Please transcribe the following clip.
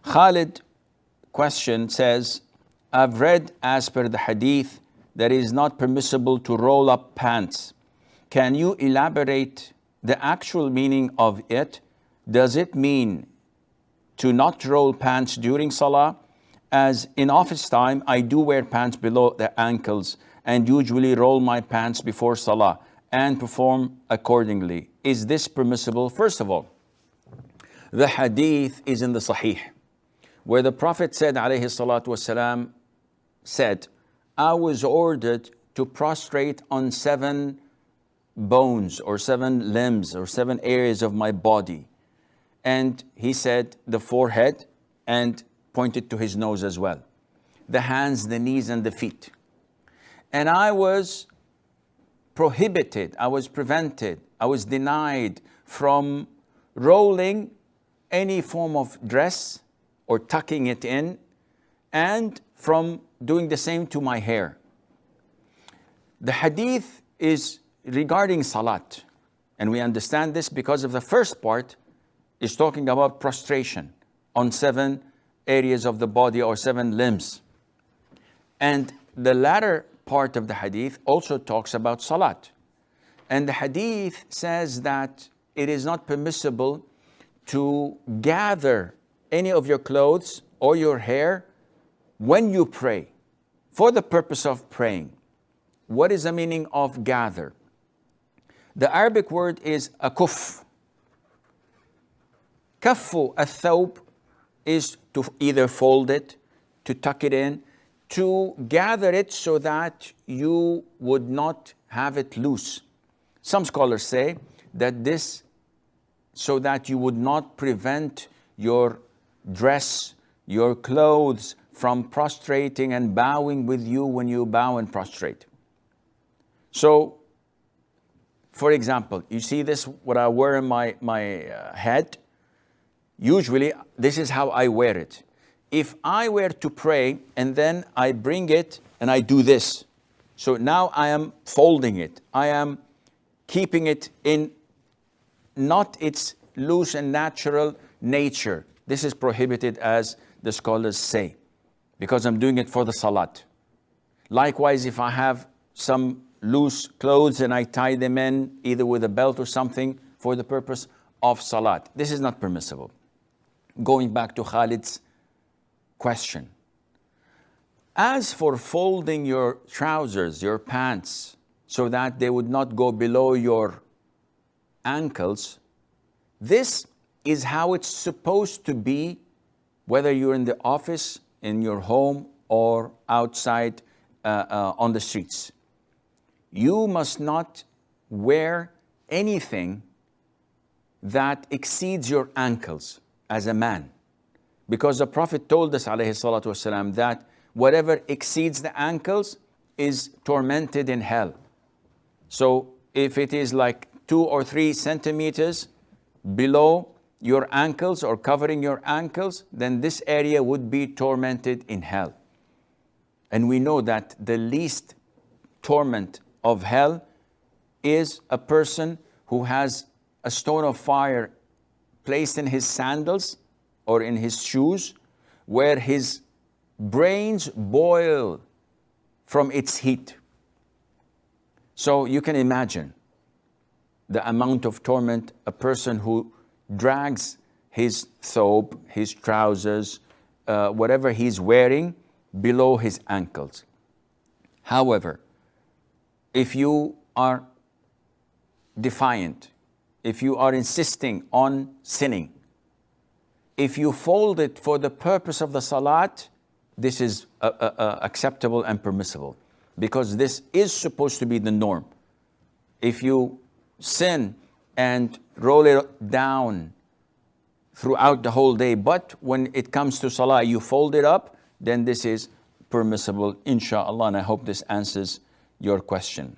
Khalid question says, I've read as per the hadith that it is not permissible to roll up pants. Can you elaborate the actual meaning of it? Does it mean to not roll pants during salah? As in office time, I do wear pants below the ankles and usually roll my pants before salah and perform accordingly. Is this permissible? First of all, the hadith is in the Sahih, where the Prophet said, alayhi salatu wasalam, said, I was ordered to prostrate on 7 bones or 7 limbs or 7 areas of my body. And he said the forehead and pointed to his nose as well, the hands, the knees, and the feet. And I was prohibited, I was prevented, I was denied from rolling any form of dress or tucking it in, and from doing the same to my hair. The hadith is regarding salat, and we understand this because of the first part is talking about prostration on 7 areas of the body or 7 limbs. And the latter part of the hadith also talks about salat. And the hadith says that it is not permissible to gather any of your clothes or your hair when you pray for the purpose of praying. What is the meaning of gather? The Arabic word is akuf. Kaffu al-thawb is to either fold it, to tuck it in, to gather it so that you would not have it loose. Some scholars say that this so that you would not prevent your dress, your clothes from prostrating and bowing with you when you bow and prostrate. So, for example, you see this, what I wear in my head? Usually, this is how I wear it. If I were to pray and then I bring it and I do this, so now I am folding it. I am keeping it in not its loose and natural nature. This is prohibited, as the scholars say, because I'm doing it for the salat. Likewise, if I have some loose clothes and I tie them in either with a belt or something for the purpose of salat, this is not permissible. Going back to Khalid's question. As for folding your trousers, your pants, so that they would not go below your ankles, this is how it's supposed to be, whether you're in the office, in your home, or outside on the streets. You must not wear anything that exceeds your ankles as a man. Because the Prophet told us, alayhi salatu wasalam, that whatever exceeds the ankles is tormented in hell. So if it is like 2 or 3 centimeters below your ankles or covering your ankles, then this area would be tormented in hell. And we know that the least torment of hell is a person who has a stone of fire placed in his sandals or in his shoes, where his brains boil from its heat. So you can imagine the amount of torment a person who drags his thobe, his trousers, whatever he's wearing below his ankles. However, if you are defiant, if you are insisting on sinning, if you fold it for the purpose of the salat, this is acceptable and permissible, because this is supposed to be the norm. If you sin and roll it down throughout the whole day, but when it comes to salah, you fold it up, then this is permissible, inshallah, and I hope this answers your question.